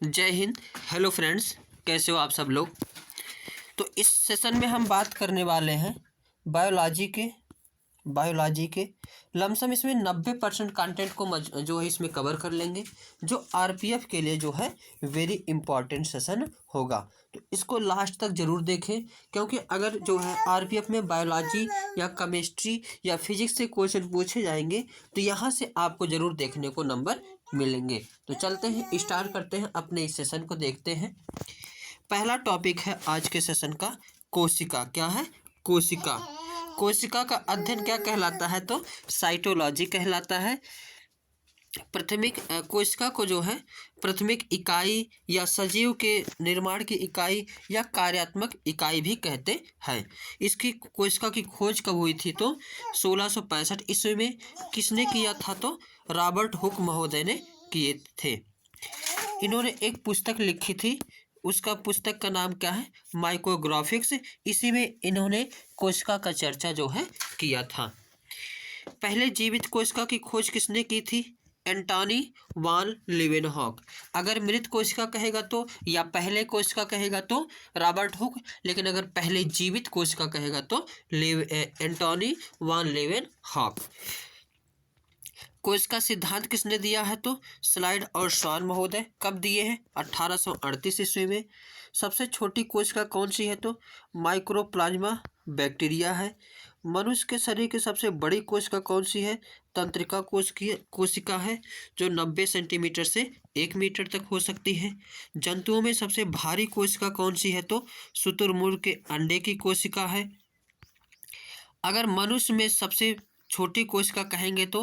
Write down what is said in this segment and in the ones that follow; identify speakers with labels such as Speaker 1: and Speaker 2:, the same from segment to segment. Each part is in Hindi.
Speaker 1: जय हिंद। हेलो फ्रेंड्स, कैसे हो आप सब लोग। तो इस सेशन में हम बात करने वाले हैं बायोलॉजी के लमसम इसमें 90% कंटेंट को जो है इसमें कवर कर लेंगे, जो आरपीएफ के लिए जो है वेरी इंपॉर्टेंट सेशन होगा। तो इसको लास्ट तक ज़रूर देखें, क्योंकि अगर जो है आरपीएफ में बायोलॉजी या केमिस्ट्री या फिजिक्स से क्वेश्चन पूछे जाएंगे तो यहाँ से आपको ज़रूर देखने को नंबर मिलेंगे। तो चलते हैं, स्टार्ट करते हैं, अपने इस सेशन को देखते हैं। पहला टॉपिक है आज के सेशन का कोशिका। क्या है? कोशिका। कोशिका का अध्ययन क्या कहलाता है? तो साइटोलॉजी कहलाता है। प्राथमिक कोशिका को जो है प्राथमिक इकाई या सजीव के निर्माण की इकाई या कार्यात्मक इकाई भी कहते हैं। इसकी कोशिका की खोज कब हुई थी? तो 1665 ईस्वी में। किसने किया था? तो रॉबर्ट हुक महोदय ने किए थे। इन्होंने एक पुस्तक लिखी थी, उसका पुस्तक का नाम क्या है? माइक्रोग्राफिक्स। इसी में इन्होंने कोशिका का चर्चा जो है किया था। पहले जीवित कोशिका की खोज किसने की थी? एंटोनी वान लीवेनहॉक। अगर मृत कोशिका कहेगा तो, या पहले कोशिका कहेगा तो रॉबर्ट हुक, लेकिन अगर पहले जीवित कोशिका कहेगा तो एंटोनी वान लीवेनहॉक। कोशिका सिद्धांत किसने दिया है? तो स्लाइड और शॉन महोदय। कब दिए हैं? 1838 ईस्वी में। सबसे छोटी कोशिका कौन सी है? तो माइक्रोप्लाज्मा बैक्टीरिया है। मनुष्य के शरीर की सबसे बड़ी कोशिका कौन सी है? तंत्रिका कोशिका है, जो 90 सेंटीमीटर से 1 मीटर तक हो सकती है। जंतुओं में सबसे भारी कोशिका कौन सी है? तो शुतुरमुर्ग के अंडे की कोशिका है। अगर मनुष्य में सबसे छोटी कोशिका कहेंगे तो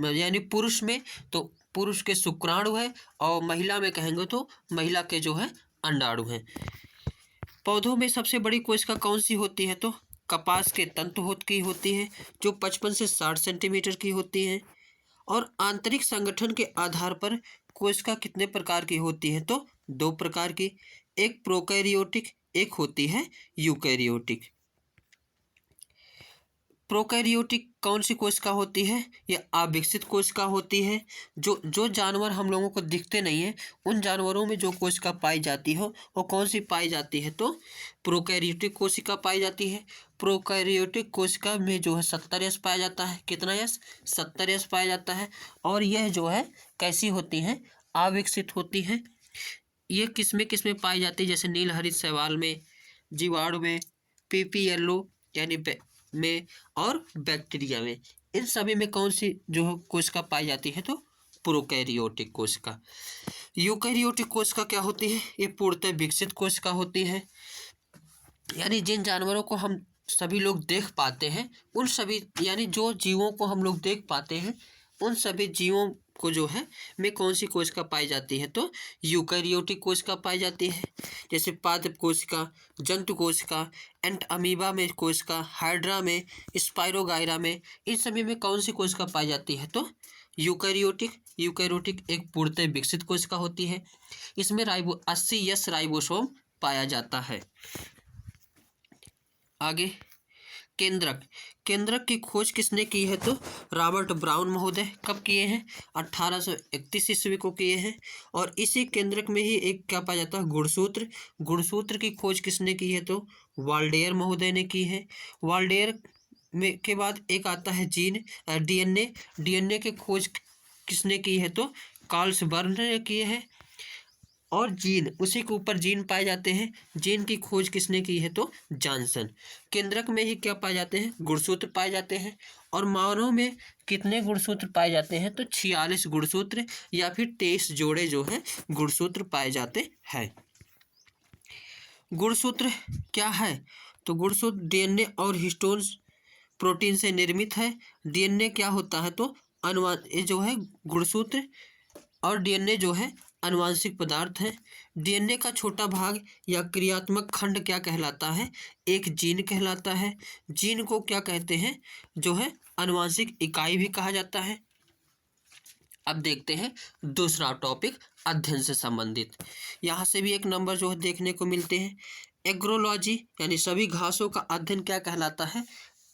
Speaker 1: यानी पुरुष में, तो पुरुष के शुक्राणु है, और महिला में कहेंगे तो महिला के जो है अंडाणु है। पौधों में सबसे बड़ी कोशिका कौन सी होती है? तो कपास के तंतु की होती है, जो 55 से 60 सेंटीमीटर की होती है। और आंतरिक संगठन के आधार पर कोशिका कितने प्रकार की होती है? तो 2 प्रकार की, एक प्रोकैरियोटिक, एक होती है यूकैरियोटिक। प्रोकैरियोटिक कौन सी कोशिका होती है? ये अविकसित कोशिका होती है। जो जानवर हम लोगों को दिखते नहीं है, उन जानवरों में जो कोशिका पाई जाती हो वो कौन सी पाई जाती है? तो प्रोकैरियोटिक कोशिका पाई जाती है। प्रोकैरियोटिक कोशिका में जो है 70 यश पाया जाता है। कितना यश? 70 यश पाया जाता है। और यह जो है कैसी होती हैं? अविकसित होती हैं। ये किसमें पाई जाती है? जैसे नीलहरित शैवाल में, जीवाणु में, पीपी येलो यानी में, और बैक्टीरिया में। इन सभी में कौन सी जो है कोशिका पाई जाती है? तो प्रोकैरियोटिक कोशिका। यूकैरियोटिक कोशिका क्या होती है? ये पूर्णतः विकसित कोशिका होती है। यानी जिन जानवरों को हम सभी लोग देख पाते हैं, उन सभी यानी जो जीवों को हम लोग देख पाते हैं, उन सभी जीवों को जो है में कौन सी कोशिका पाई जाती है? तो यूकैरियोटिक कोशिका पाई जाती है। जैसे पादप कोशिका, जंतु कोशिका, एंट अमीबा में कोशिका, हाइड्रा में, स्पाइरोगाइरा में, इन सभी में कौन सी कोशिका पाई जाती है? तो यूकैरियोटिक। यूकैरियोटिक एक पूर्णतः विकसित कोशिका होती है। इसमें 80 यस राइबोसोम पाया जाता है। आगे केंद्रक। केंद्रक की खोज किसने की है? तो रॉबर्ट ब्राउन महोदय। कब किए हैं? 1831 ईस्वी को किए हैं। और इसी केंद्रक में ही एक क्या पाया जाता है? गुणसूत्र। गुणसूत्र की खोज किसने की है? तो वाल्डेयर महोदय ने की है। वाल्डेयर में के बाद एक आता है डीएनए। डीएनए की खोज किसने की है? तो कार्ल्स बर्न ने किए हैं। और जीन, उसी के ऊपर जीन पाए जाते हैं। जीन की खोज किसने की है? तो जॉनसन। केंद्रक में ही क्या पाए जाते हैं? गुणसूत्र पाए जाते हैं। और मानव में कितने गुणसूत्र पाए जाते हैं? तो 46 गुणसूत्र या फिर 23 जोड़े जो हैं गुणसूत्र पाए जाते हैं। गुणसूत्र क्या है? तो गुणसूत्र डीएनए और हिस्टोन प्रोटीन से निर्मित है। डीएनए क्या होता है? तो ये जो है गुणसूत्र और डीएनए जो है आनुवांशिक पदार्थ है। डीएनए का छोटा भाग या क्रियात्मक खंड क्या कहलाता है? एक जीन कहलाता है। जीन को क्या कहते हैं? जो है आनुवांशिक इकाई भी कहा जाता है। अब देखते हैं दूसरा टॉपिक, अध्ययन से संबंधित। यहाँ से भी एक नंबर जो है देखने को मिलते हैं। एग्रोलॉजी यानी सभी घासों का अध्ययन क्या कहलाता है?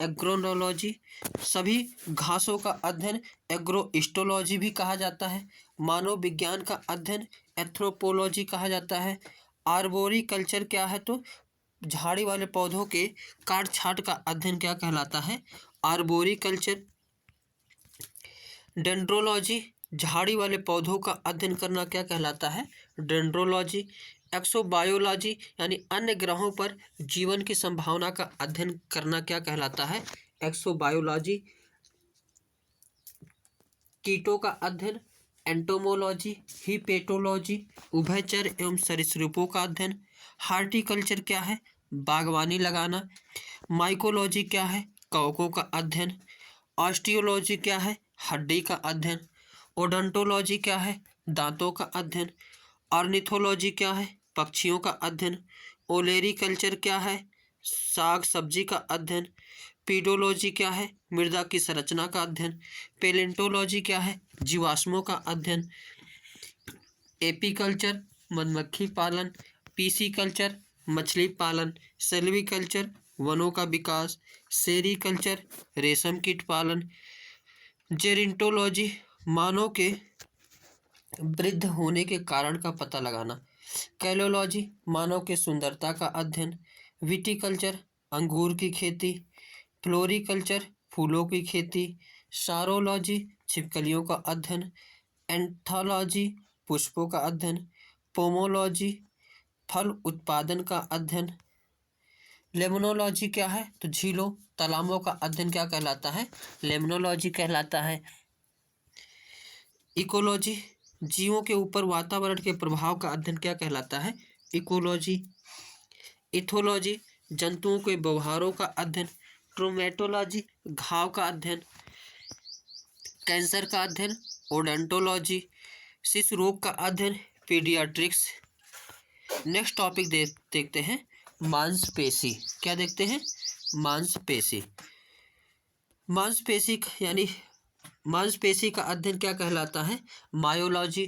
Speaker 1: एग्रोनोलॉजी। सभी घासों का अध्ययन एग्रोइस्टोलॉजी भी कहा जाता है। मानव विज्ञान का अध्ययन एथ्रोपोलॉजी कहा जाता है। आर्बोरिकल्चर क्या है? तो झाड़ी वाले पौधों के काट छांट का अध्ययन क्या कहलाता है? आर्बोरिकल्चर। डेंड्रोलॉजी, झाड़ी वाले पौधों का अध्ययन करना क्या कहलाता है? डेंड्रोलॉजी। एक्सोबायोलॉजी यानी अन्य ग्रहों पर जीवन की संभावना का अध्ययन करना क्या कहलाता है? एक्सोबायोलॉजी। कीटों का अध्ययन एंटोमोलॉजी। हिपेटोलॉजी, उभयचर एवं सरीसृपों का अध्ययन। हार्टिकल्चर क्या है? बागवानी लगाना। माइकोलॉजी क्या है? कवकों का अध्ययन। ऑस्टियोलॉजी क्या है? हड्डी का अध्ययन। ओडोंटोलॉजी क्या है? दांतों का अध्ययन। ऑर्निथोलॉजी क्या है? पक्षियों का अध्ययन। ओलेरीकल्चर क्या है? साग सब्जी का अध्ययन। पीडोलॉजी क्या है? मृदा की संरचना का अध्ययन। पेलेंटोलॉजी क्या है? जीवाश्मों का अध्ययन। एपीकल्चर, मधुमक्खी पालन। पीसीकल्चर, मछली पालन। सेल्वीकल्चर, वनों का विकास। सेरीकल्चर, रेशम कीट पालन। जेरिंटोलॉजी, मानव के वृद्ध होने के कारण का पता लगाना। कैलोलॉजी, मानव के सुंदरता का अध्ययन। विटीकल्चर, अंगूर की खेती। फ्लोरिकल्चर, फूलों की खेती। सारोलॉजी, छिपकलियों का अध्ययन। एंथोलॉजी, पुष्पों का अध्ययन। पोमोलॉजी, फल उत्पादन का अध्ययन। लेमनोलॉजी क्या है? तो झीलों तालाबों का अध्ययन क्या कहलाता है? लेमनोलॉजी कहलाता है। इकोलॉजी, जीवों के ऊपर वातावरण के प्रभाव का अध्ययन क्या कहलाता है? इकोलॉजी। इथोलॉजी, जंतुओं के व्यवहारों का अध्ययन। ट्रोमेटोलॉजी, घाव का अध्ययन। कैंसर का अध्ययन ओडोंटोलॉजी। शिशु रोग का अध्ययन पीडियाट्रिक्स। नेक्स्ट टॉपिक देखते हैं मांसपेशी। क्या देखते हैं? मांसपेशी। मांसपेशी यानी मांसपेशी का अध्ययन क्या कहलाता है? मायोलॉजी।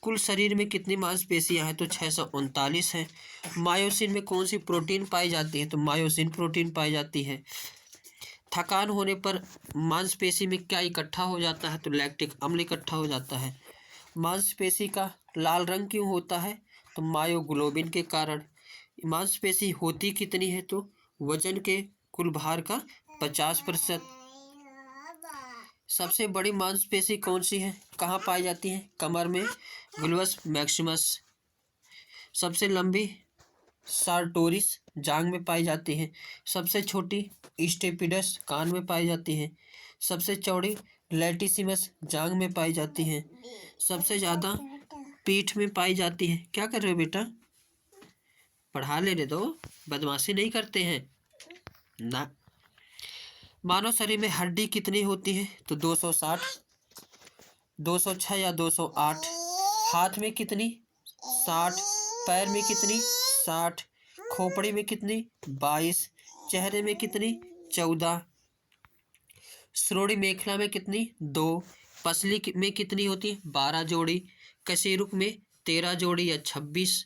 Speaker 1: कुल शरीर में कितनी मांसपेशियां हैं? तो 639 है। मायोसिन में कौन सी प्रोटीन पाई जाती है? तो मायोसिन प्रोटीन पाई जाती है। थकान होने पर मांसपेशी में क्या इकट्ठा हो जाता है? तो लैक्टिक अम्ल इकट्ठा हो जाता है। मांसपेशी का लाल रंग क्यों होता है? तो मायोग्लोबिन के कारण। मांसपेशी होती कितनी है? तो वजन के कुल भार का 50%। सबसे बड़ी मांसपेशी कौन सी है? कहाँ पाई जाती है? कमर में ग्लूवस मैक्सिमस। सबसे लंबी सार्टोरिस जांघ में पाई जाती है। सबसे छोटी स्टेपिडस कान में पाई जाती है। सबसे चौड़ी लैटिसिमस जांघ में पाई जाती है। सबसे ज़्यादा पीठ में पाई जाती है। क्या कर रहे हो बेटा? पढ़ा लेने दो, बदमाशी नहीं करते हैं ना। मानव शरीर में हड्डी कितनी होती है? तो 260, 206 या 208। हाथ में कितनी? 60। पैर में कितनी? 60। खोपड़ी में कितनी? 22। चेहरे में कितनी? 14। श्रोणि मेखला में कितनी? 2। पसली में कितनी होती है? 12 जोड़ी। कशेरुक में 13 जोड़ी या 26।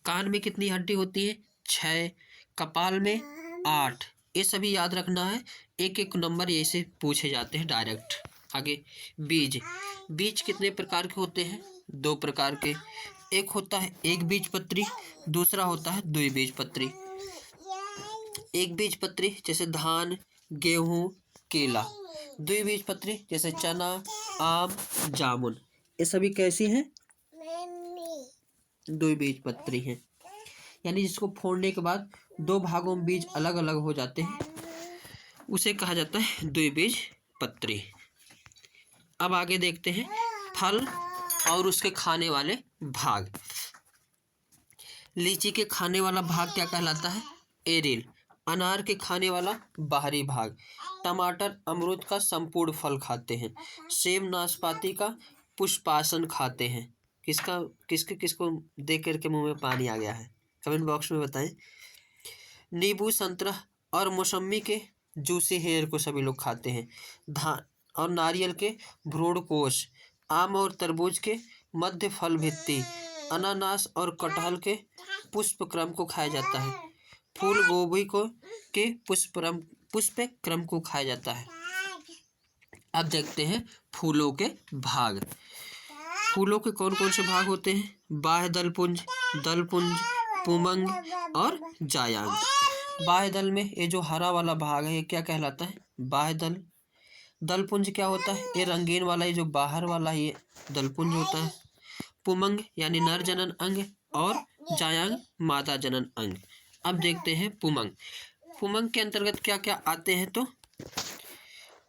Speaker 1: कान में कितनी हड्डी होती है? 6। कपाल में 8। ये सभी याद रखना है, एक एक नंबर ये से पूछे जाते हैं डायरेक्ट। आगे बीज। बीज कितने प्रकार के होते हैं? 2 प्रकार के। एक होता है एक बीजपत्री, दूसरा होता है द्विबीजपत्री। एक बीजपत्री जैसे धान, गेहूं, केला। द्विबीजपत्री जैसे चना, आम, जामुन। ये सभी कैसी हैं? द्विबीजपत्री हैं। यानी जिसको फोड़ने के बाद 2 भागों में बीज अलग अलग हो जाते हैं, उसे कहा जाता है द्विबीजपत्री। अब आगे देखते हैं फल और उसके खाने वाले भाग। लीची के खाने वाला भाग क्या कहलाता है? एरिल। अनार के खाने वाला बाहरी भाग। टमाटर अमरूद का संपूर्ण फल खाते हैं। सेब नाशपाती का पुष्पासन खाते हैं। किसको देख करके मुंह में पानी आ गया है? कमेंट बॉक्स में बताएं। नींबू संतरा और मौसम्मी के जूसी हेयर को सभी लोग खाते हैं। धान और नारियल के भ्रूण कोश। आम और तरबूज के मध्य फल भित्ति। अनानास और कटहल के पुष्प क्रम को खाया जाता है। फूल गोभी को के पुष्प क्रम को खाया जाता है। अब देखते हैं फूलों के भाग। फूलों के कौन कौन से भाग होते हैं? बाह्य दलपुंज, दलपुंज, पुमंग और जायांग। बाह्य दल में ये जो हरा वाला भाग है ये क्या कहलाता है? बाह्य दल। दलपुंज क्या होता है? ये रंगीन वाला, ये जो बाहर वाला ये दलपुंज होता है। पुमंग यानी नर जनन अंग और जायांग मादा जनन अंग। अब देखते हैं पुमंग। पुमंग के अंतर्गत क्या क्या आते हैं? तो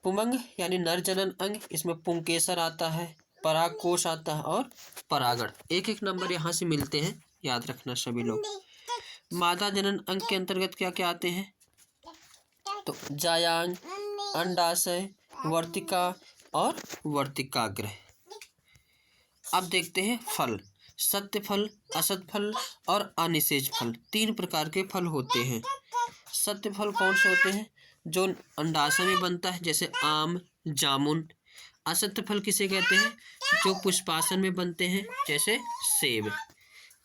Speaker 1: पुमंग यानी नर जनन अंग, इसमें पुंकेसर आता है, परागकोश आता है और परागण। एक एक नंबर यहाँ से मिलते हैं, याद रखना सभी लोग। मादा जनन अंग के अंतर्गत क्या क्या आते हैं? तो जायांग, अंडाशय, वर्तिका और वर्तिकाग्र। अब देखते हैं फल। सत्य फल, असत फल और अनिषेज फल, 3 प्रकार के फल होते हैं। सत्य फल कौन से होते हैं? जो अंडाशय में बनता है, जैसे आम, जामुन। असत्य फल किसे कहते हैं? जो पुष्पासन में बनते हैं, जैसे सेब।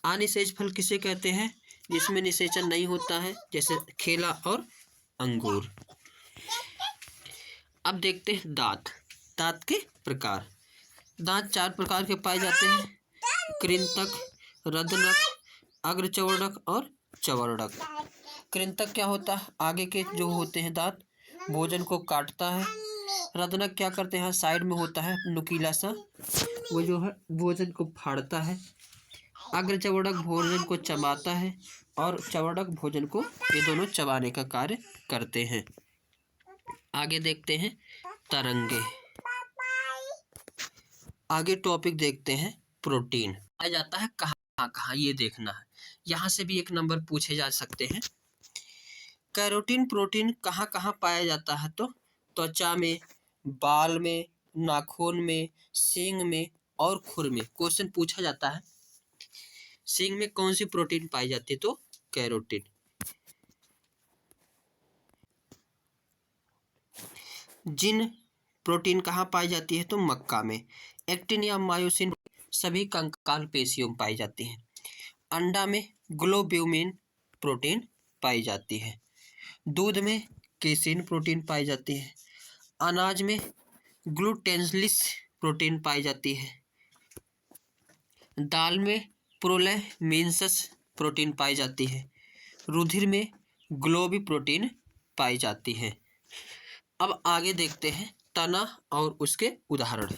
Speaker 1: अनिषेज फल किसे कहते हैं? जिसमें निषेचन नहीं होता है, जैसे केला और अंगूर। अब देखते हैं दांत। दांत के प्रकार। दांत 4 प्रकार के पाए जाते हैं: कृंतक, रदनक, अग्रचवर्णक और चवर्णक। कृंतक क्या होता है? आगे के जो होते हैं दांत, भोजन को काटता है। रदनक क्या करते हैं? साइड में होता है नुकीला सा, वो जो है भोजन को फाड़ता है। अग्रचवर्णक भोजन को चबाता है और चवर्णक भोजन को, ये दोनों चबाने का कार्य करते हैं। आगे देखते हैं तरंगे। आगे टॉपिक देखते हैं प्रोटीन। आ जाता है कहाँ कहाँ, ये देखना है। यहाँ से भी एक नंबर पूछे जा सकते हैं। कैरोटीन प्रोटीन कहाँ कहाँ पाया जाता है? तो त्वचा में, बाल में, नाखून में, सींग में और खुर में। क्वेश्चन पूछा जाता है सींग में कौन सी प्रोटीन पाई जाती है? तो कैरोटीन। जिन प्रोटीन कहाँ पाई जाती है? तो मक्का में। एक्टिन या मायोसिन सभी कंकाल पेशियों में पाई जाती है। अंडा में ग्लोब्यूमिन प्रोटीन पाई जाती है। दूध में केसिन प्रोटीन पाई जाती है। अनाज में ग्लूटेन्सिस प्रोटीन पाई जाती है। दाल में प्रोलैमिनस प्रोटीन पाई जाती है। रुधिर में ग्लोबी प्रोटीन पाई जाती है। अब आगे देखते हैं तना और उसके उदाहरण।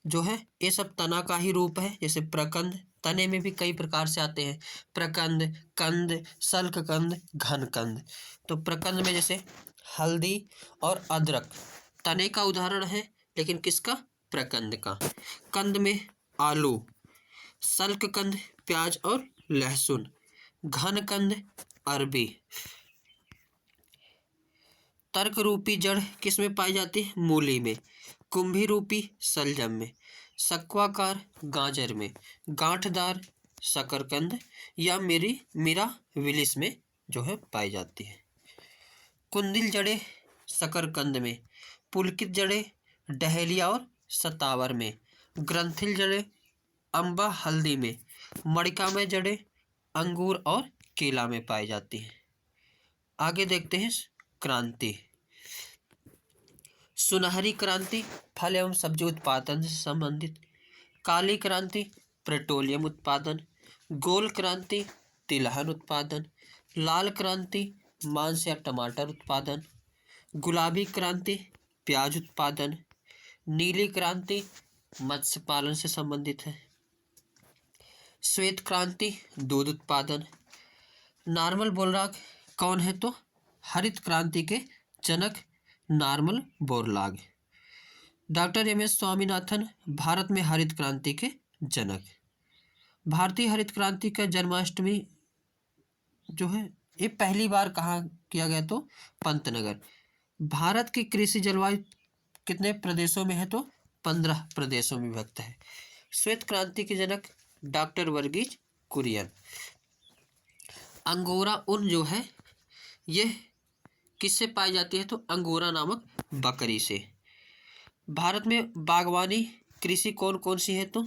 Speaker 1: जो है ये सब तना का ही रूप है, जैसे प्रकंद। तने में भी कई प्रकार से आते हैं: प्रकंद, कंद, सल्ककंद, घनकंद। तो प्रकंद में जैसे हल्दी और अदरक तने का उदाहरण है, लेकिन किसका? प्रकंद का। कंद में आलू, सल्ककंद प्याज और लहसुन, घनकंद अरबी। तर्क रूपी जड़ किस में पाई जाती है? मूली में। कुंभी रूपी शलजम में। शक्वाकार गाजर में। गांठदार शकरकंद या मिराविलिस में जो है पाई जाती है। कुंदिल जड़ें शकरकंद में। पुलकित जड़ें डहेलिया और सतावर में। ग्रंथिल जड़ें अम्बा हल्दी में। मणिकामय जड़ें अंगूर और केला में पाई जाती हैं। आगे देखते हैं क्रांति। सुनहरी क्रांति फल एवं सब्जी उत्पादन से संबंधित। काली क्रांति पेट्रोलियम उत्पादन। गोल क्रांति तिलहन उत्पादन। लाल क्रांति मांस या टमाटर उत्पादन। गुलाबी क्रांति प्याज उत्पादन। नीली क्रांति मत्स्य पालन से संबंधित है। श्वेत क्रांति दूध उत्पादन। नॉर्मल बोरलॉग कौन है? तो हरित क्रांति के जनक Norman Borlaug. Doctor M S. Swaminathan Bharat में हरित क्रांति के जनक। भारतीय हरित क्रांति का जन्माष्टमी जो है ये पहली बार कहाँ किया गया? तो पंतनगर। भारत की कृषि जलवायु कितने प्रदेशों में है? तो 15 प्रदेशों में विभक्त है। श्वेत क्रांति के जनक डॉक्टर वर्गीज कुरियन। अंगोरा ऊन जो है यह किससे पाई जाती है? तो अंगोरा नामक बकरी से। भारत में बागवानी कृषि कौन कौन सी है? तो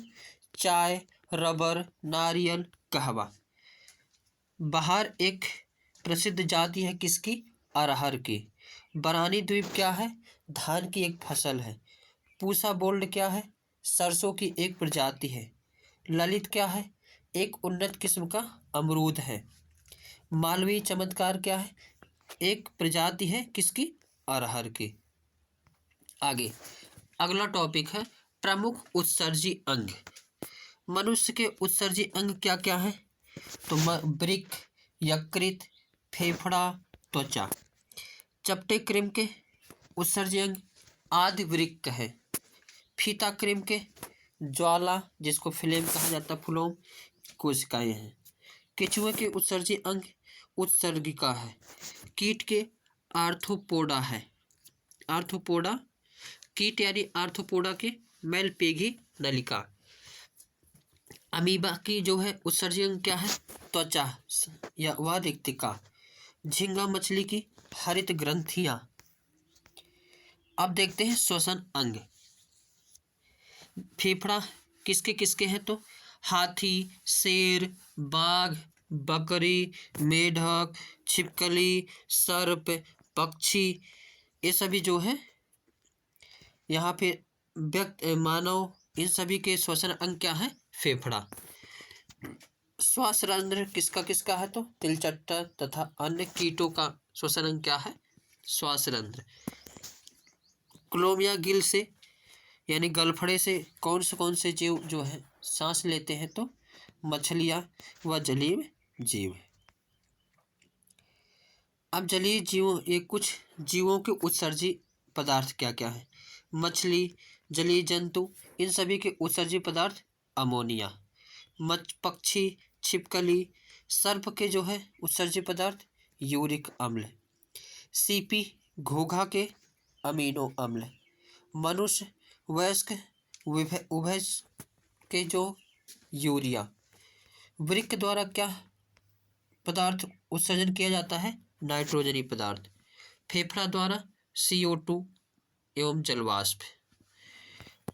Speaker 1: चाय, रबर, नारियल, कहवा। बहार एक प्रसिद्ध जाति है किसकी? अरहर की। बरानी द्वीप क्या है? धान की एक फसल है। पूसा बोल्ड क्या है? सरसों की एक प्रजाति है। ललित क्या है? एक उन्नत किस्म का अमरूद है। मालवीय चमत्कार क्या है? एक प्रजाति है किसकी? अरहर की। आगे अगला टॉपिक है प्रमुख उत्सर्जी अंग। मनुष्य के उत्सर्जी अंग क्या क्या है? तो वृक्क, यकृत, फेफड़ा, त्वचा। चपटे कृमि के उत्सर्जी अंग आदि वृक्क है। फीता कृमि के ज्वाला, जिसको फ्लेम कहा जाता है, फ्लोम, कोशिकाएं हैं। केचुए के उत्सर्जी अंग उत्सर्गिका है। कीट के आर्थ्रोपोडा है। आर्थ्रोपोडा कीट यानी आर्थ्रोपोडा के मेलपेगी नलिका। अमीबा की जो है उत्सर्जी अंग क्या है? त्वचा या व रिक्तिका। झींगा मछली की हरित ग्रंथियां। अब देखते हैं श्वसन अंग। फेफड़ा किसके किसके हैं? तो हाथी, शेर, बाघ, बकरी, मेढक, छिपकली, सर्प, पक्षी, ये सभी जो है यहाँ पे मानव, इन सभी के श्वसन अंग क्या है? फेफड़ा। श्वास रंध्र किसका किसका है? तो तिलचट्टा तथा अन्य कीटों का श्वसन अंग क्या है? श्वास रंध्र। क्लोम या गिल से यानी गलफड़े से कौन से जीव जो है सांस लेते हैं? तो मछलियां व जलीय जीव। अब जलीय जीवों, ये कुछ जीवों के उत्सर्जी पदार्थ क्या क्या है? मछली, जलीय जंतु, इन सभी के उत्सर्जी पदार्थ अमोनिया। पक्षी, छिपकली, सर्प के जो है उत्सर्जी पदार्थ यूरिक अम्ल। सीपी, घोघा के अमीनो अम्ल। मनुष्य, वयस्क, उभय के जो यूरिया। वृक्क द्वारा क्या पदार्थ उत्सर्जन किया जाता है? नाइट्रोजनी पदार्थ। फेफड़ा द्वारा CO2 एवं जलवाष्प।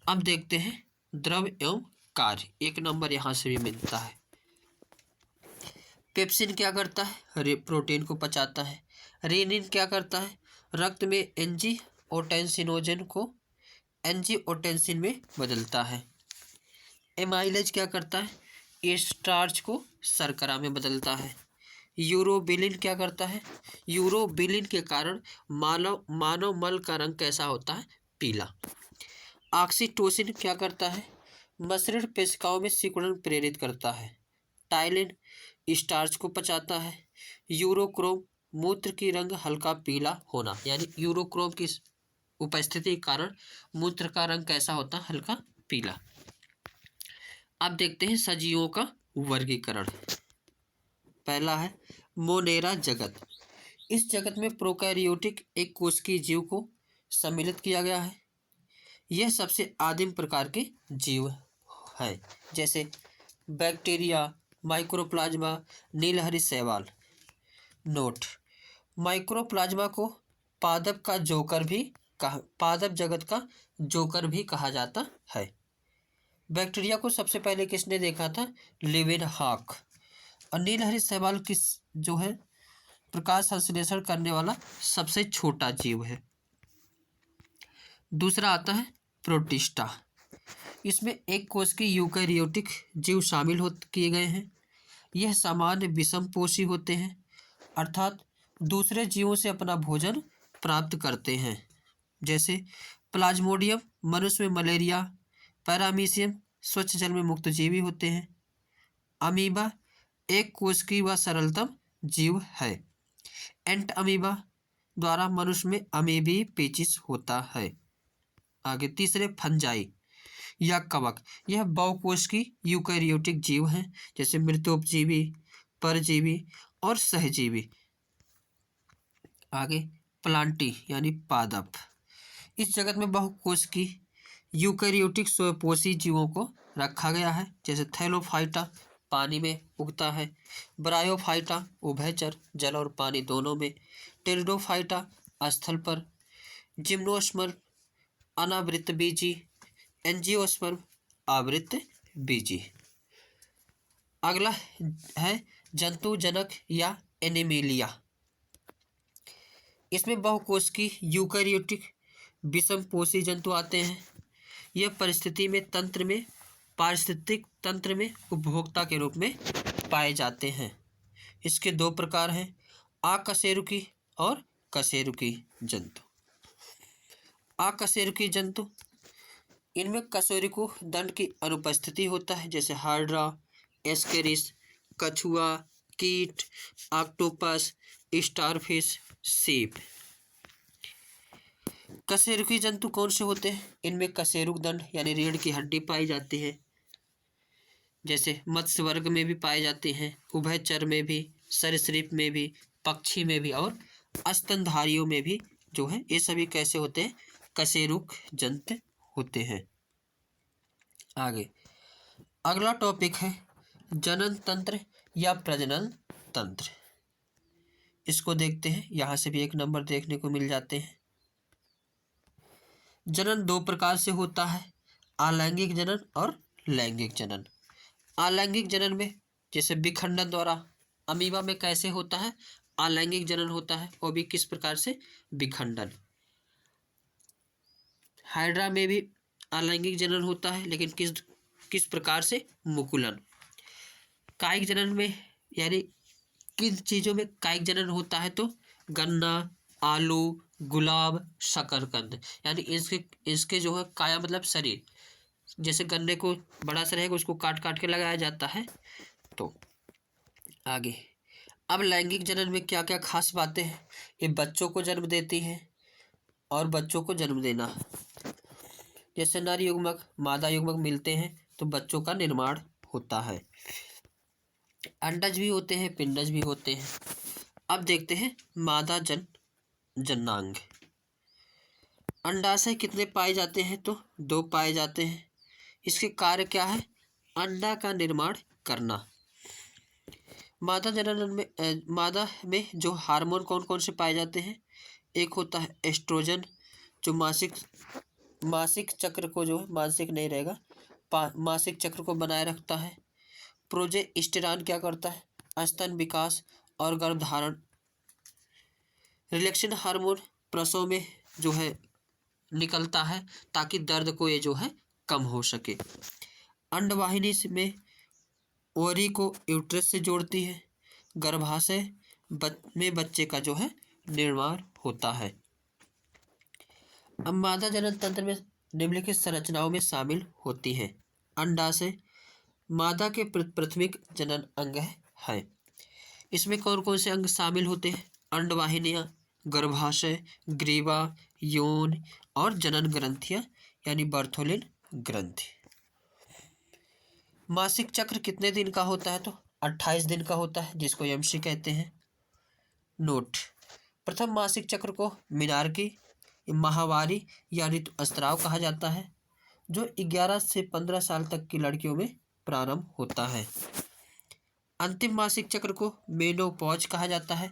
Speaker 1: अब देखते हैं द्रव एवं कार्य। 1 नंबर यहाँ से भी मिलता है। पेप्सिन क्या करता है? प्रोटीन को पचाता है। रेनिन क्या करता है? रक्त में एंजियोटेंसिनोजन को एंजियोटेंसिन में बदलता है। एमाइलेज क्या करता है? ये स्टार्च को शर्करा में बदलता है। यूरोबिलिन क्या करता है? यूरोबिलिन के कारण मानव मल का रंग कैसा होता है? पीला। ऑक्सीटोसिन क्या करता है? मसृण पेशिकाओं में सिकुड़न प्रेरित करता है। टाइलिन स्टार्च को पचाता है। यूरोक्रोम मूत्र की रंग हल्का पीला होना, यानी यूरोक्रोम की उपस्थिति के कारण मूत्र का रंग कैसा होता है? हल्का पीला। अब देखते हैं सजीवों का वर्गीकरण। पहला है मोनेरा जगत। इस जगत में प्रोकैरियोटिक एक कोशिकीय जीव को सम्मिलित किया गया है। यह सबसे आदिम प्रकार के जीव है, जैसे बैक्टीरिया, माइक्रोप्लाज्मा, नीलहरी शैवाल। नोट: माइक्रोप्लाज्मा को पादप जगत का जोकर भी कहा जाता है। बैक्टीरिया को सबसे पहले किसने देखा था? लिवेनहॉक। और नीलहरी शैवाल किस जो है प्रकाश संश्लेषण करने वाला सबसे छोटा जीव है। दूसरा आता है प्रोटिस्टा। इसमें एक कोश की यूकैरियोटिक जीव शामिल किए गए हैं। यह सामान्य विषमपोषी होते हैं, अर्थात दूसरे जीवों से अपना भोजन प्राप्त करते हैं, जैसे प्लाज्मोडियम मनुष्य में मलेरिया, पैरामीशियम स्वच्छ जल में मुक्तजीवी होते हैं। अमीबा एक कोशिकीय व सरलतम जीव है। एंट अमीबा द्वारा मनुष्य में अमीबी पेचिश होता है। आगे तीसरे फंजाई या कवक। यह बहुकोशिकीय यूकैरियोटिक जीव हैं, जैसे मृतोपजीवी, परजीवी और सहजीवी। आगे प्लांटी यानी पादप। इस जगत में बहुकोशिकीय यूकैरियोटिक स्वपोषी जीवों को रखा गया है, जैसे थैलोफाइटा पानी में उगता है, ब्रायोफाइटा उभयचर जल और पानी दोनों में, टेरिडोफाइटा स्थल पर, जिम्नोस्पर्म अनावृत बीजी, एंजियोस्पर्म आवृत बीजी। अगला है जंतुजनक या एनिमिलिया। इसमें बहुकोशिकीय यूकैरियोटिक विषमपोषी जंतु आते हैं। यह परिस्थिति में तंत्र में पारिस्थितिक तंत्र में उपभोक्ता के रूप में पाए जाते हैं। इसके दो प्रकार हैं, अकशेरुकी और कशेरुकी जंतु। अकशेरुकी जंतु, इनमें कशेरुकी दंड की अनुपस्थिति होता है, जैसे हाइड्रा, एस्केरिस, कछुआ, कीट, ऑक्टोपस, स्टारफिश, सीप। कशेरुकी जंतु कौन से होते हैं? इनमें कशेरुक दंड यानी रीढ़ की हड्डी पाई जाती है, जैसे मत्स्य वर्ग में भी पाए जाते हैं, उभयचर में भी, सरीसृप में भी, पक्षी में भी और स्तनधारियों में भी जो है ये सभी कैसे होते हैं? कशेरुक जंतु होते हैं। आगे अगला टॉपिक है जनन तंत्र या प्रजनन तंत्र। इसको देखते हैं, यहाँ से भी एक नंबर देखने को मिल जाते हैं। जनन दो प्रकार से होता है, अलैंगिक जनन और लैंगिक जनन। अलैंगिक जनन में जैसे विखंडन द्वारा अमीबा में कैसे होता है? अलैंगिक जनन होता है, वो भी किस प्रकार से? विखंडन। हाइड्रा में भी अलैंगिक जनन होता है, लेकिन किस प्रकार से? मुकुलन। कायिक जनन में यानी किन चीज़ों में कायिक जनन होता है? तो गन्ना, आलू, गुलाब, शकरकंद, यानी इसके जो है काया मतलब शरीर, जैसे गन्ने को बड़ा सा रहेगा उसको काट काट के लगाया जाता है। तो आगे अब लैंगिक जनन में क्या क्या खास बातें हैं? ये बच्चों को जन्म देती हैं और बच्चों को जन्म देना, जैसे नर युग्मक मादा युग्मक मिलते हैं तो बच्चों का निर्माण होता है। अंडज भी होते हैं, पिंडज भी होते हैं। अब देखते हैं मादा जननांग। अंडाशय कितने पाए जाते हैं? तो 2 पाए जाते हैं। इसके कार्य क्या है? अंडा का निर्माण करना। मादा जनन में मादा में जो हार्मोन कौन कौन से पाए जाते हैं? एक होता है एस्ट्रोजन, जो मासिक चक्र को जो है, मासिक नहीं रहेगा, मासिक चक्र को बनाए रखता है। प्रोजेस्टेरॉन क्या करता है? स्तन विकास और गर्भधारण। रिलैक्सेशन हार्मोन प्रसव में जो है निकलता है ताकि दर्द को ये जो है कम हो सके। अंडवाहिनी में ओवरी को यूट्रस से जोड़ती है। गर्भाशय में बच्चे का जो है निर्माण होता है। अब मादा जनन तंत्र में निम्नलिखित संरचनाओं में शामिल होती हैं। अंडाशय मादा के प्राथमिक जनन अंग है। इसमें कौन कौन से अंग शामिल होते हैं? अंडवाहिनियाँ, गर्भाशय, ग्रीवा, यौन और जनन ग्रंथियाँ यानी बर्थोलिन ग्रंथि। मासिक चक्र कितने दिन का होता है? तो 28 दिन का होता है, जिसको यमसी कहते हैं। नोट: प्रथम मासिक चक्र को मीनार्की, माहवारी या ऋतुस्राव कहा जाता है, जो 11 से 15 साल तक की लड़कियों में प्रारंभ होता है। अंतिम मासिक चक्र को मेनोपॉज कहा जाता है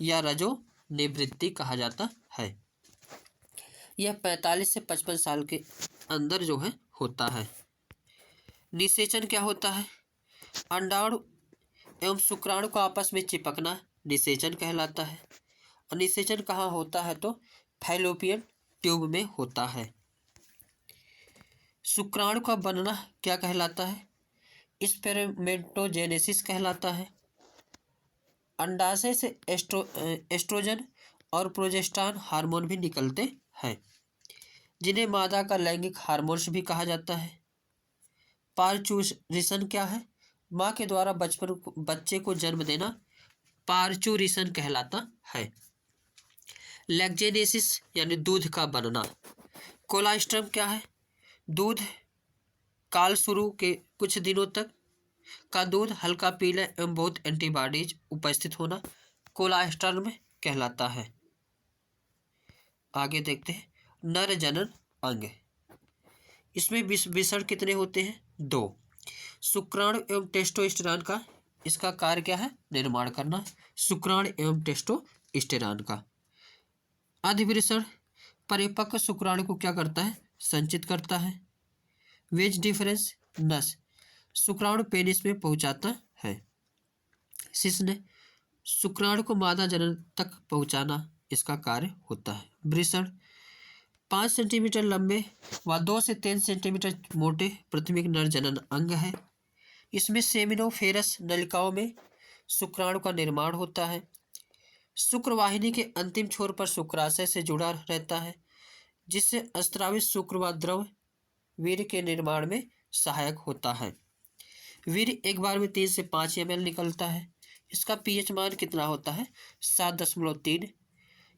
Speaker 1: या रजो निवृत्ति कहा जाता है। यह 45 से 55 साल के अंदर जो है होता है। निषेचन क्या होता है? अंडाणु एवं शुक्राणु को आपस में चिपकना निषेचन कहलाता है। और निषेचन कहाँ होता है? तो फैलोपियन ट्यूब में होता है। शुक्राणु का बनना क्या कहलाता है? स्पेरमेटोजेनेसिस कहलाता है। अंडाशय से एस्ट्रोजन और प्रोजेस्टेरॉन हार्मोन भी निकलते हैं, जिन्हें मादा का लैंगिक हार्मोन्स भी कहा जाता है। पार्चुरिशन क्या है? माँ के द्वारा बच्चे को जन्म देना पार्चुरिशन कहलाता है। लैक्टेनेसिस यानी दूध का बनना। कोलास्ट्रम क्या है? दूध काल शुरू के कुछ दिनों तक का दूध हल्का पीला एवं बहुत एंटीबॉडीज उपस्थित होना कोलास्ट्रम कहलाता है। आगे देखते हैं नर जनन अंग। इसमें विषण कितने होते हैं? 2। शुक्राणु एवं टेस्टोस्टेरॉन का इसका कार्य क्या है? निर्माण करना। शुक्राणु एवं टेस्टोस्टेरॉन का। अधिवृषण परिपक्व शुक्राणु को क्या करता है? संचित करता है। वेज डिफरेंस नस शुक्राणु पेनिस में पहुंचाता है। शिश्न शुक्राणु को मादा जनन तक पहुंचाना इसका कार्य होता है। वृषण 5 सेंटीमीटर लंबे व 2 से 3 सेंटीमीटर मोटे प्राथमिक नर जनन अंग है। इसमें सेमिनोफेरस नलिकाओं में शुक्राणु का निर्माण होता है। शुक्रवाहिनी के अंतिम छोर पर शुक्राशय से जुड़ा रहता है, जिससे स्त्रावित शुक्र व द्रव वीर्य के निर्माण में सहायक होता है। वीर्य एक बार में 3 से 5 ml निकलता है। इसका पीएच मान कितना होता है? 7.3।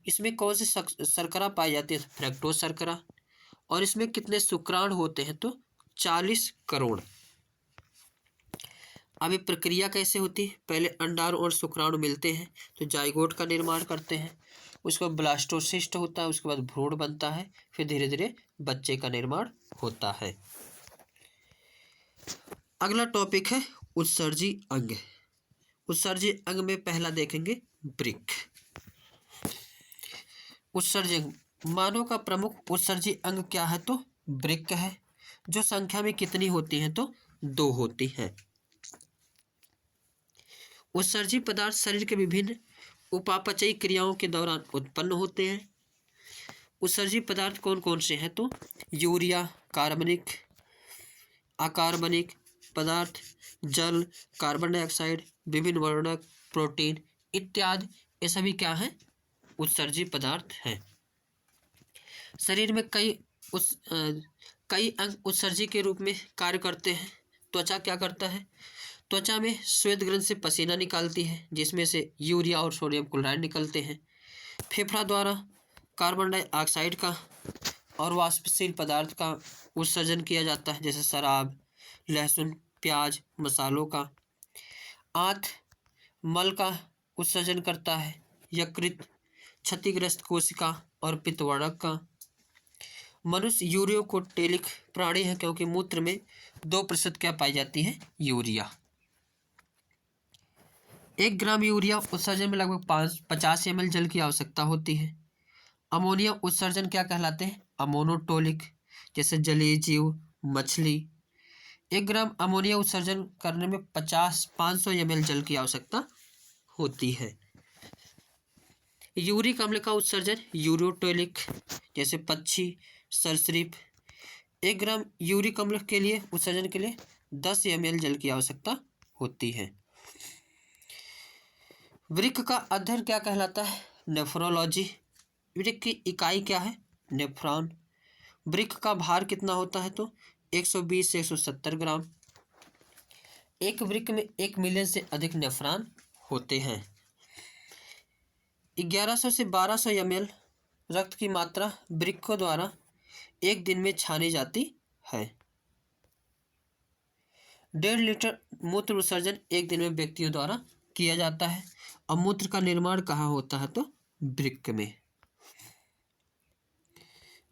Speaker 1: इसमें कौन सी शर्करा पाई जाती है? फ्रक्टोज शर्करा। और इसमें कितने शुक्राणु होते हैं? तो 40 करोड़। अब ये प्रक्रिया कैसे होती है? पहले अंडाणु और शुक्राणु मिलते हैं तो जाइगोट का निर्माण करते हैं, उसके बाद ब्लास्टोसिस्ट होता है, उसके बाद भ्रूण बनता है, फिर धीरे धीरे बच्चे का निर्माण होता है। अगला टॉपिक है उत्सर्जी अंग। उत्सर्जी अंग में पहला देखेंगे वृक्क। उत्सर्जी अंग, मानव का प्रमुख उत्सर्जी अंग क्या है? तो वृक्क है, जो संख्या में कितनी होती है? तो 2 होती है। उत्सर्जी पदार्थ शरीर के विभिन्न उपापचयी क्रियाओं के दौरान उत्पन्न होते हैं। उत्सर्जी पदार्थ कौन कौन से हैं? तो यूरिया, कार्बनिक, अकार्बनिक पदार्थ, जल, कार्बन डाइऑक्साइड, विभिन्न वर्णक, प्रोटीन इत्यादि, ये सभी क्या हैं? उत्सर्जी पदार्थ हैं। शरीर में कई अंग उत्सर्जी के रूप में कार्य करते हैं। त्वचा क्या करता है? त्वचा में श्वेत ग्रंथि से पसीना निकालती है, जिसमें से यूरिया और सोडियम क्लोराइड निकलते हैं। फेफड़ा द्वारा कार्बन डाइऑक्साइड का और वाष्पशील पदार्थ का उत्सर्जन किया जाता है, जैसे शराब, लहसुन, प्याज, मसालों का। आंत मल का उत्सर्जन करता है। यकृत क्षतिग्रस्त कोशिका और पित्तवर्णक का। मनुष्य यूरियोकोटेलिक प्राणी है, क्योंकि मूत्र में 2% क्या पाई जाती है? यूरिया। 1 ग्राम यूरिया उत्सर्जन में लगभग 50 ml जल की आवश्यकता होती है। अमोनिया उत्सर्जन क्या कहलाते हैं? अमोनोटोलिक, जैसे जलीय जीव, मछली। 1 ग्राम अमोनिया उत्सर्जन करने में 500 ml जल की आवश्यकता होती है। यूरिक अम्ल का उत्सर्जन यूरोटोलिक, जैसे पक्षी, सरीसृप। 1 ग्राम यूरिक अम्ल के लिए उत्सर्जन के लिए 10 ml जल की आवश्यकता होती है। वृक्क का अध्ययन क्या कहलाता है? नेफ्रोलॉजी। वृक्क की इकाई क्या है? नेफ्रॉन। वृक्क का भार कितना होता है? तो 120 से 170 ग्राम। एक वृक्क में 1 मिलियन से अधिक नेफ्रॉन होते हैं। 1100 से 1200 ml रक्त की मात्रा वृक्कों द्वारा एक दिन में छानी जाती है। 1.5 लीटर मूत्र विसर्जन एक दिन में व्यक्तियों द्वारा किया जाता है। और मूत्र का निर्माण कहाँ होता है? तो वृक्क में।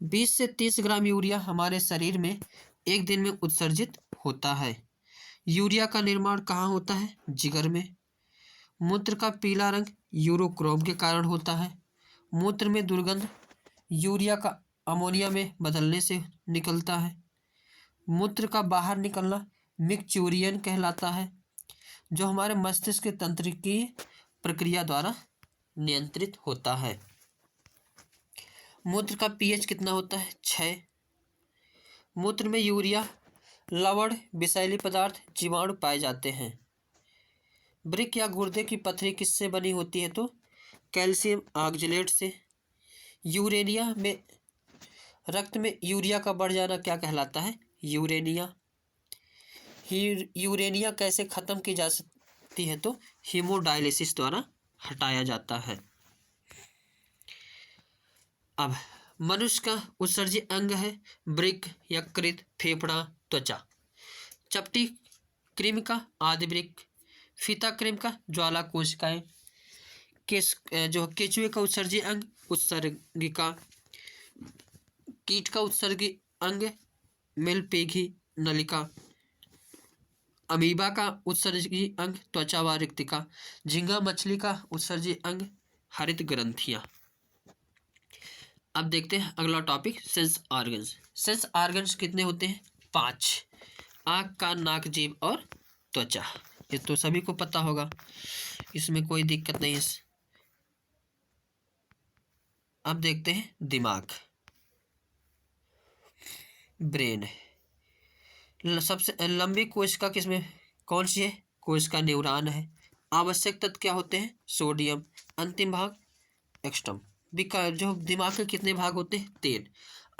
Speaker 1: 20 से 30 ग्राम यूरिया हमारे शरीर में एक दिन में उत्सर्जित होता है। यूरिया का निर्माण कहाँ होता है? जिगर में। मूत्र का पीला रंग यूरोक्रोम के कारण होता है। मूत्र में दुर्गंध यूरिया का अमोनिया में बदलने से निकलता है। मूत्र का बाहर निकलना मिक्चूरियन कहलाता है, जो हमारे मस्तिष्क के तंत्रिकीय प्रक्रिया द्वारा नियंत्रित होता है। मूत्र का पीएच कितना होता है? 6। मूत्र में यूरिया, लवण, विषैली पदार्थ, जीवाणु पाए जाते हैं। वृक्क या गुर्दे की पथरी किससे बनी होती है? तो कैल्शियम ऑक्जेलेट से। यूरेनिया में रक्त में यूरिया का बढ़ जाना क्या कहलाता है? यूरेनिया। यूरेनिया कैसे खत्म की जा सकती है? तो हीमोडायलिसिस द्वारा हटाया जाता है। अब मनुष्य का उत्सर्जी अंग है वृक्क, यकृत, फेफड़ा, त्वचा। चपटी कृमि का आदि वृक्क, फीता कृमि का ज्वाला कोशिकाएं, जो केचुए का उत्सर्जी अंग उत्सर्गिका, कीट का उत्सर्गी अंग मिलपेघी नलिका, अमीबा का उत्सर्गी अंग त्वचा व रिक्तिका, झींगा मछली का उत्सर्जी अंग हरित ग्रंथियां। अब देखते हैं अगला topic sense organs. Sense organs कितने होते हैं? 5। आँख, कान, नाक, जीभ और त्वचा। ये तो सभी को पता होगा, इसमें कोई दिक्कत नहीं है। अब देखते हैं दिमाग। ब्रेन। सबसे लंबी कोशिका किसमें कौन सी है? कोशिका न्यूरॉन है। आवश्यक तत्व क्या होते हैं? सोडियम। अंतिम भाग एक्सटम। जो दिमाग के कितने भाग होते हैं? 3।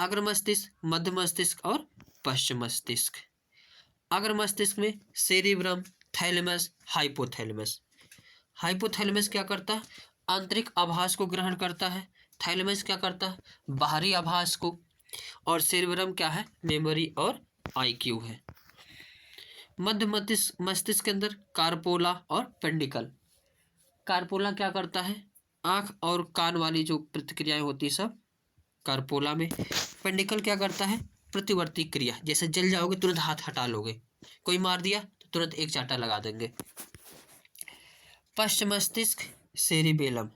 Speaker 1: अग्र मस्तिष्क, मध्य मस्तिष्क और पश्चिम मस्तिष्क। अग्र मस्तिष्क में सेरिब्रम, थैलेमस, हाइपोथैलेमस। हाइपोथैलेमस क्या करता है? आंतरिक आभास को ग्रहण करता है। थैलेमस क्या करता है? बाहरी आभास को। और सेरिब्रम क्या है? मेमोरी और आईक्यू है। मध्य मस्तिष्क के अंदर कार्पोला और पेंडिकल। कार्पोला क्या करता है? आंख और कान वाली जो प्रतिक्रियाएं होती सब कार्पोला में। पेंडिकल क्या करता है? प्रतिवर्ती क्रिया, जैसे जल जाओगे तुरंत हाथ हटा लोगे, कोई मार दिया तो तुरंत एक चांटा लगा देंगे। पश्चिम मस्तिष्क सेरिबेलम।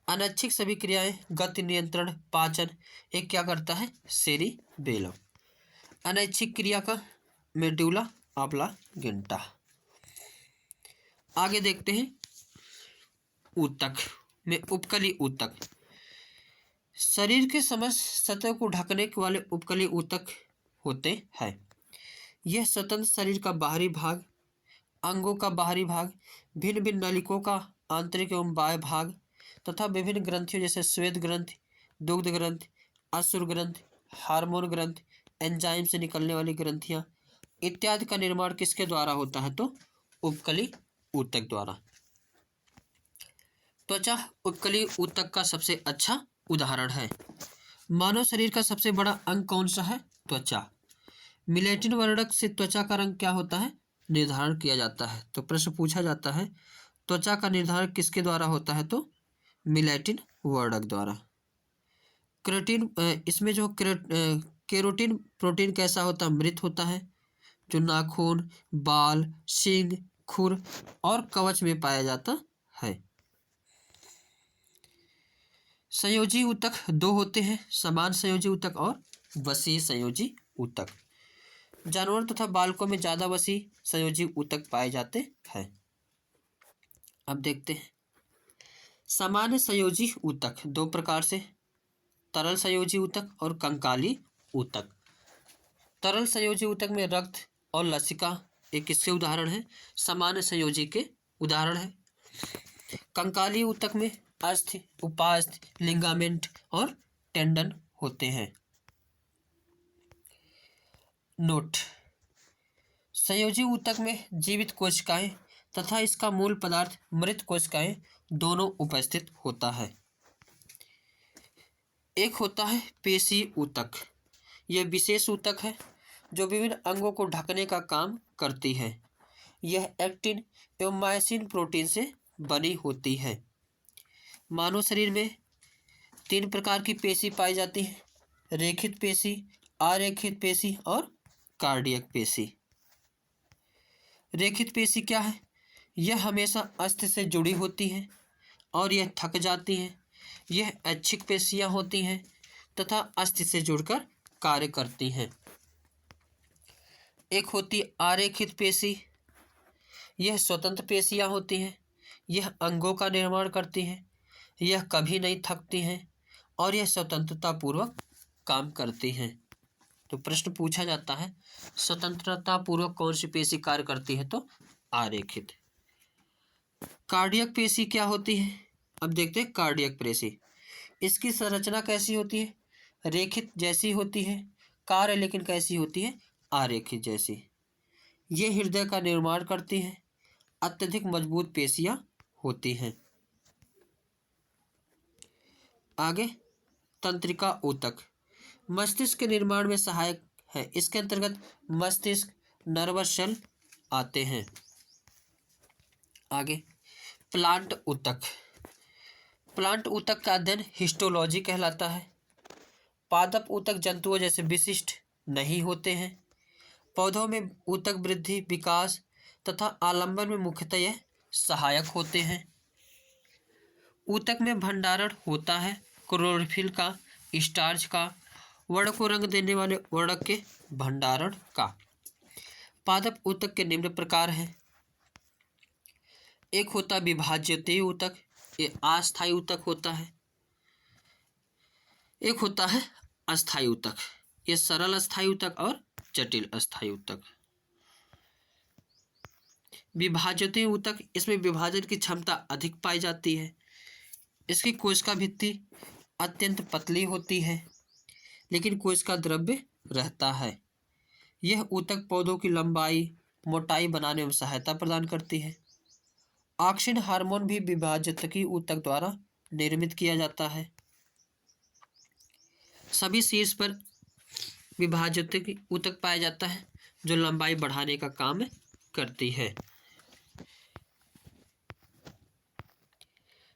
Speaker 1: अनैच्छिक सभी क्रियाएं, गति नियंत्रण, पाचन, एक क्या करता है? सेरिबेलम। अनैच्छिक क्रिया का मेडुला ऑब्लांगेटा। आगे देखते हैं ऊतक में उपकली ऊतक। शरीर के समस्त सतह को ढकने वाले उपकली ऊतक होते हैं। यह स्वतंत्र शरीर का बाहरी भाग, अंगों का बाहरी भाग, भिन्न भिन्न नलिकाओं का आंतरिक एवं बाह्य भाग तथा विभिन्न ग्रंथियों जैसे श्वेत ग्रंथि, दुग्ध ग्रंथि, अश्रु ग्रंथि, हार्मोन ग्रंथि, एंजाइम से निकलने वाली ग्रंथियां इत्यादि का निर्माण किसके द्वारा होता है? तो उपकली ऊतक द्वारा। त्वचा उपकली ऊतक का सबसे अच्छा उदाहरण है। मानव शरीर का सबसे बड़ा अंग कौन सा है? त्वचा। मिलेटिन वर्णक से त्वचा का रंग क्या होता है? निर्धारण किया जाता है। तो प्रश्न पूछा जाता है त्वचा का निर्धारण किसके द्वारा होता है? तो मिलेटिन वर्णक द्वारा। केराटिन, इसमें जो केरोटिन प्रोटीन कैसा होता है? मृत होता है, जो नाखून, बाल, सींग, खुर और कवच में पाया जाता है। संयोजी ऊतक 2 होते हैं, समान संयोजी ऊतक और वसीय संयोजी ऊतक। जानवर तथा बालकों में ज्यादा वसीय संयोजी ऊतक पाए जाते हैं। अब देखते हैं सामान्य संयोजी ऊतक 2 प्रकार से, तरल संयोजी ऊतक और कंकाली ऊतक। तरल संयोजी ऊतक में रक्त और लसिका एक किसके उदाहरण है? सामान्य संयोजी के उदाहरण है। कंकाली ऊतक में अस्थि, उपास्थि, लिगामेंट और टेंडन होते हैं। नोट: संयोजी ऊतक में जीवित कोशिकाएं तथा इसका मूल पदार्थ मृत कोशिकाएं दोनों उपस्थित होता है। एक होता है पेशी ऊतक। यह विशेष ऊतक है जो विभिन्न अंगों को ढकने का काम करती है। यह एक्टिन एवं मायोसिन प्रोटीन से बनी होती है। मानव शरीर में 3 प्रकार की पेशी पाई जाती है: रेखित पेशी, अरेखित पेशी और कार्डियक पेशी। रेखित पेशी क्या है? यह हमेशा अस्थि से जुड़ी होती है और यह थक जाती हैं। यह ऐच्छिक पेशियां होती हैं तथा अस्थि से जुड़कर कार्य करती हैं। एक होती आरेखित पेशी। यह स्वतंत्र पेशियां होती हैं। यह अंगों का निर्माण करती हैं। यह कभी नहीं थकती हैं और यह स्वतंत्रता पूर्वक काम करती हैं। तो प्रश्न पूछा जाता है स्वतंत्रता पूर्वक कौन सी पेशी कार्य करती है? तो आरेखित। कार्डियक पेशी क्या होती है? अब देखते हैं कार्डियक पेशी। इसकी संरचना कैसी होती है? रेखित जैसी होती है, कार्य लेकिन कैसी होती है? आरेखित जैसी। ये हृदय का निर्माण करती हैं। अत्यधिक मजबूत पेशियां होती हैं। आगे तंत्रिका ऊतक मस्तिष्क के निर्माण में सहायक है। इसके अंतर्गत मस्तिष्क, नर्वस सेल आते हैं। आगे प्लांट ऊतक। प्लांट ऊतक का अध्ययन हिस्टोलॉजी कहलाता है। पादप ऊतक जंतुओं जैसे विशिष्ट नहीं होते हैं। पौधों में ऊतक वृद्धि, विकास तथा आलंबन में मुख्यतः यह सहायक होते हैं। ऊतक में भंडारण होता है क्लोरोफिल का, स्टार्च का, वर्णक को रंग देने वाले वर्णक के भंडारण का। पादप ऊतक के निम्न प्रकार हैं। एक होता विभाज्यते ऊतक, ये अस्थायी ऊतक होता है। एक होता है अस्थायी ऊतक। ये सरल अस्थायी ऊतक और जटिल अस्थायी ऊतक। विभाजनीय ऊतक, इसमें विभाजन की क्षमता अधिक पाई जाती है। इसकी कोशिका भित्ति अत्यंत पतली होती है, लेकिन कोशिका द्रव्य रहता है। यह ऊतक पौधों की लंबाई मोटाई बनाने में सहायता प्रदान करती है। ऑक्सिन हार्मोन भी विभाजकीय ऊतक द्वारा निर्मित किया जाता है। सभी शीर्ष पर विभाजकीय ऊतक पाया जाता है जो लंबाई बढ़ाने का काम करती है।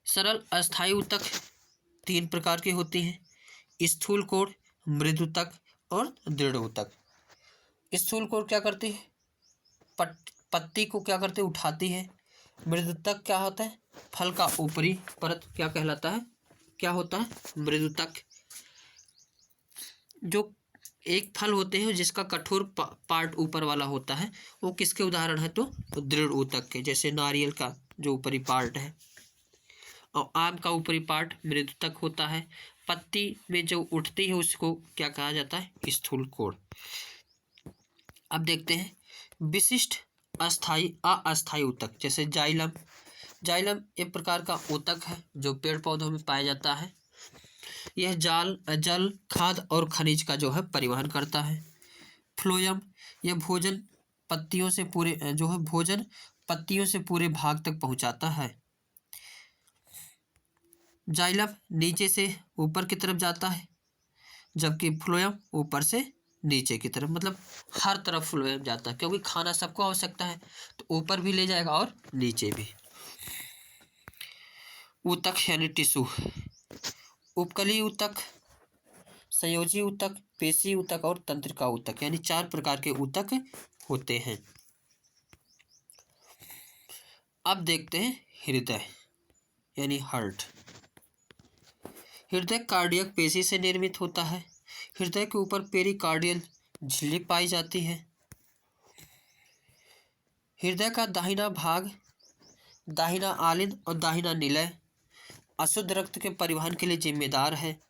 Speaker 1: सरल अस्थायी ऊतक 3 प्रकार के होते हैं: स्थूल कोण, मृदु ऊतक और दृढ़ ऊतक। स्थूल कोण क्या करती है? पत्ती को क्या करते उठाती है। मृदु ऊतक क्या होता है? फल का ऊपरी परत क्या कहलाता है? क्या होता है? मृदु ऊतक। जो एक फल होते हैं जिसका कठोर पार्ट ऊपर वाला होता है, वो किसके उदाहरण है? तो दृढ़ ऊतक के, जैसे नारियल का जो ऊपरी पार्ट है, और आम का ऊपरी पार्ट मृदु ऊतक होता है। पत्ती में जो उठती है उसको क्या कहा जाता है? स्थूल कोण। अब देखते हैं विशिष्ट अस्थायी अस्थायी ऊतक, जैसे जाइलम। जाइलम एक प्रकार का ऊतक है जो पेड़ पौधों में पाया जाता है। यह जल, खाद और खनिज का जो है परिवहन करता है। फ्लोएम, यह भोजन पत्तियों से पूरे भाग तक पहुंचाता है। जाइलम नीचे से ऊपर की तरफ जाता है, जबकि फ्लोएम ऊपर से नीचे की तरफ, मतलब हर तरफ फ्लोएम जाता है, क्योंकि खाना सबको आवश्यकता है, तो ऊपर भी ले जाएगा और नीचे भी। ऊतक यानी टिश्यू। उपकली ऊतक, संयोजी ऊतक, पेशी ऊतक और तंत्रिका ऊतक, यानी 4 प्रकार के ऊतक होते हैं। अब देखते हैं हृदय यानी हार्ट। हृदय कार्डियक पेशी से निर्मित होता है। हृदय के ऊपर पेरिकार्डियल झिल्ली पाई जाती है। हृदय का दाहिना भाग, दाहिना आलिंद और दाहिना निलय अशुद्ध रक्त के परिवहन के लिए जिम्मेदार है।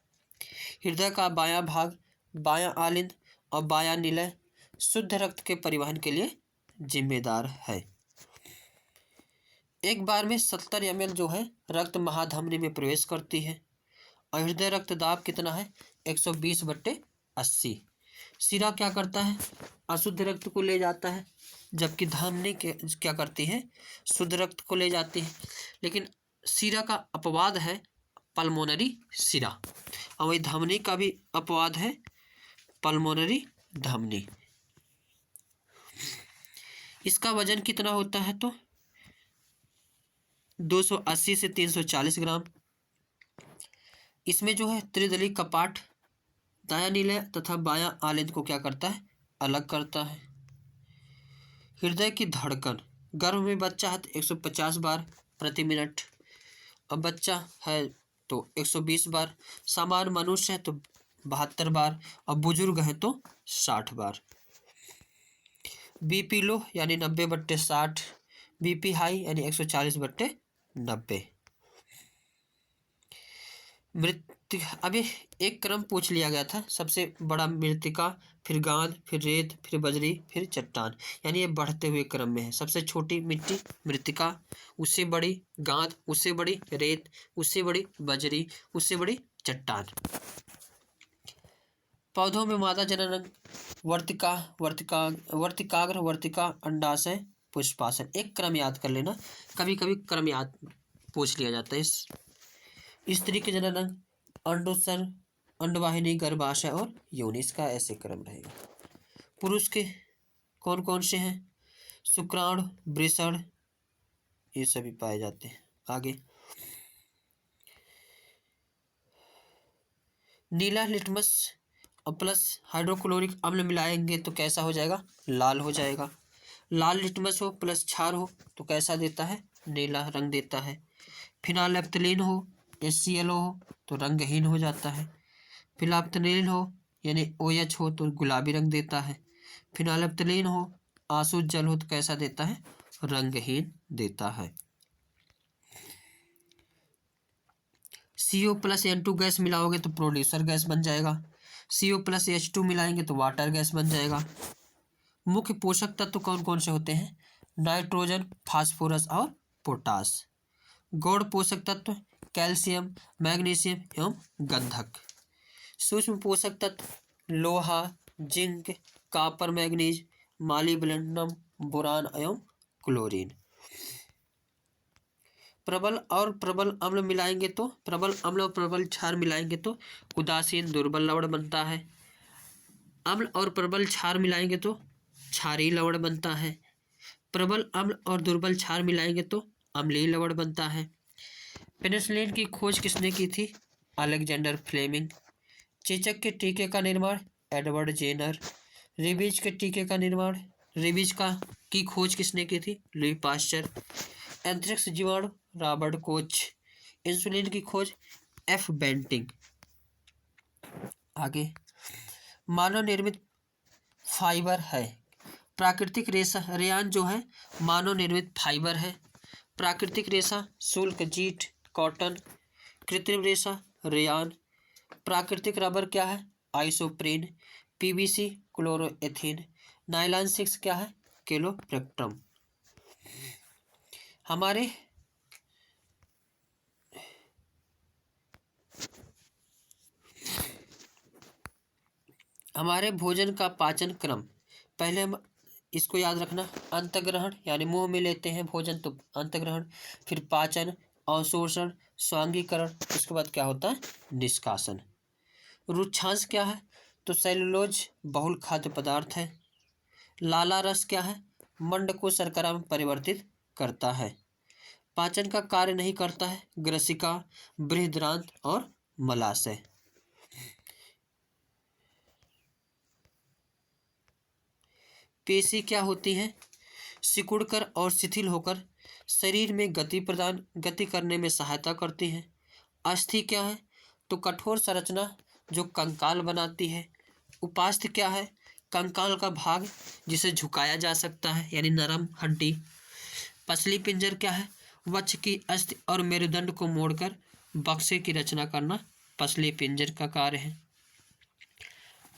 Speaker 1: हृदय का बायां भाग, बायां आलिंद और बायां निलय शुद्ध रक्त के परिवहन के लिए जिम्मेदार है। एक बार में 70 ml जो है रक्त महाधमनी में प्रवेश करती है। और हृदय रक्तदाब कितना है? 120/80। सिरा क्या करता है? अशुद्ध रक्त को ले जाता है, जबकि धमनी क्या करती है? शुद्ध रक्त को ले जाती है। लेकिन सिरा का अपवाद है पल्मोनरी सिरा, और वही धमनी का भी अपवाद है पल्मोनरी धमनी। इसका वजन कितना होता है? तो 280 से 340 ग्राम। इसमें जो है त्रिदली कपाट दायां निलय तथा बायां आलिंद को क्या करता है? अलग करता है। हृदय की धड़कन, गर्भ में बच्चा है तो 150 बार प्रति मिनट, अब बच्चा है तो 120 बार, सामान्य मनुष्य है तो 72 बार, और बुजुर्ग है तो 60 बार। बीपी लो यानी 90/60, बीपी हाई यानी 140/90। अभी एक क्रम पूछ लिया गया था, सबसे बड़ा मृत्तिका, फिर गाद, फिर रेत, फिर बजरी, फिर चट्टान, यानी ये बढ़ते हुए क्रम में है। सबसे छोटी मिट्टी मृत्तिका, उससे बड़ी गाद, उससे बड़ी रेत, उससे बड़ी बजरी, उससे बड़ी चट्टान। पौधों में मादा जनन वर्तिकाग्र, वर्तिका, अंडाशय, पुष्पाशय। एक क्रम याद कर लेना, कभी कभी क्रम याद पूछ लिया जाता है। स्त्री के जनन अंडोत्सर्ग, अंडवाहिनी, गर्भाशय और योनि, इसका ऐसे क्रम रहेगा। पुरुष के कौन कौन से हैं? शुक्राणु, वृषण, ये सभी पाए जाते हैं। आगे नीला लिटमस और प्लस हाइड्रोक्लोरिक अम्ल मिलाएंगे तो कैसा हो जाएगा? लाल हो जाएगा। लाल लिटमस हो प्लस क्षार हो तो कैसा देता है? नीला रंग देता है। फिनालेप्थलीन हो, HCl हो तो रंगहीन हो जाता है। फिनालेप्थलीन हो यानी OH हो तो गुलाबी रंग देता है। फिनालेप्थलीन हो, आंसू जल हो तो कैसा देता है? रंगहीन देता है। CO+N2 गैस मिलाओगे तो प्रोड्यूसर गैस बन जाएगा। CO+H2 मिलाएंगे तो वाटर गैस बन जाएगा। मुख्य पोषक तत्व कौन कौन से होते हैं? नाइट्रोजन, फास्फोरस और पोटास। गौण पोषक तत्व कैल्शियम, मैग्नीशियम एवं गंधक। सूक्ष्म पोषक तत्व लोहा, zinc, copper, manganese, molybdenum, boron एवं क्लोरीन। प्रबल और प्रबल अम्ल मिलाएंगे तो प्रबल अम्ल और प्रबल क्षार मिलाएंगे तो उदासीन दुर्बल लवण बनता है। अम्ल और प्रबल क्षार मिलाएंगे तो क्षारीय लवण बनता है। प्रबल अम्ल और दुर्बल क्षार मिलाएंगे तो अम्लीय लवण बनता है। पेनिसिलिन की खोज किसने की थी? Alexander Fleming. चेचक के टीके का निर्माण एडवर्ड जेनर। रेबीज के टीके का निर्माण रेबीज की खोज किसने की थी? Louis Pasteur. एंथ्रेक्स जीवाणु रॉबर्ट कोच। इंसुलिन की खोज एफ बेंटिंग। आगे मानव निर्मित फाइबर है। प्राकृतिक रेशा रेयान जो है मानव निर्मित फाइबर है। प्राकृतिक रेशा शुष्क जीट कॉटन। कृत्रिम रेशा रेयान। प्राकृतिक रबर क्या है? आइसोप्रीन। पीवीसी क्लोरोएथीन। नायलॉन 6 क्या है? केलोप्रेक्टम। हमारे भोजन का पाचन क्रम, पहले हम इसको याद रखना, अंतग्रहण यानी मुंह में लेते हैं भोजन तो अंतग्रहण, फिर पाचन, अवशोषण, स्वांगीकरण, उसके बाद क्या होता है? निष्कासन। रुक्षांश क्या है? तो सेलुलोज बहुल खाद्य पदार्थ है। लाला रस क्या है? मंड को शर्करा में परिवर्तित करता है। पाचन का कार्य नहीं करता है ग्रसिका, बृहद्रांत और मलाशय। पेशी क्या होती हैं? सिकुड़कर और शिथिल होकर शरीर में गति करने में सहायता करती हैं। अस्थि क्या है? तो कठोर संरचना जो कंकाल बनाती है। उपास्थि क्या है? कंकाल का भाग जिसे झुकाया जा सकता है यानी नरम हड्डी। पसली पिंजर क्या है? वक्ष की अस्थि और मेरुदंड को मोड़कर बक्से की रचना करना पसली पिंजर का कार्य है।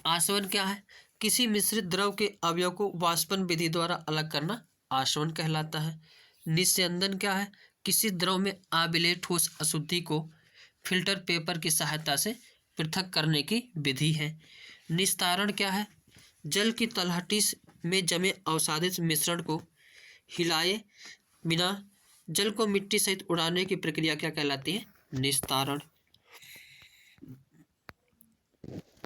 Speaker 1: आसवन क्या है? किसी मिश्रित द्रव के अवयव को वाष्पन विधि द्वारा अलग करना आसवन कहलाता है। निस्यंदन क्या है? किसी द्रव में आबिले ठोस अशुद्धि को फिल्टर पेपर की सहायता से पृथक करने की विधि है। निस्तारण क्या है? जल की तलहटी में जमे अवसादित मिश्रण को हिलाए बिना जल को मिट्टी सहित उड़ाने की प्रक्रिया क्या कहलाती है? निस्तारण।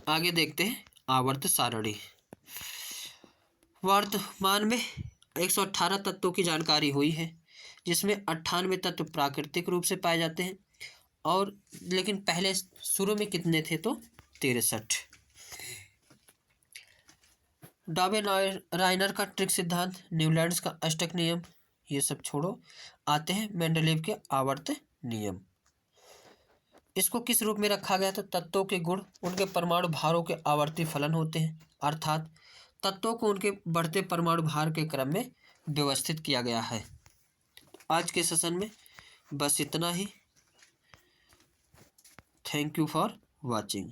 Speaker 1: आगे देखते हैं आवर्त सारणी। वर्तमान में 118 तत्वों की जानकारी हुई है, जिसमें 98 तत्व प्राकृतिक रूप से पाए जाते हैं और लेकिन पहले शुरू में कितने थे? तो 63। डाबे-राइनर का ट्रिक सिद्धांत, न्यूलैंड्स का अष्टक नियम, ये सब छोड़ो, आते हैं मेंडलीव के आवर्त नियम। इसको किस रूप में रखा गया? तो तत्वों के गुण उनके परमाणु भारों के आवर्ती फलन होते हैं, अर्थात तत्वों को उनके बढ़ते परमाणु भार के क्रम में व्यवस्थित किया गया है। आज के सेशन में बस इतना ही। Thank you for watching.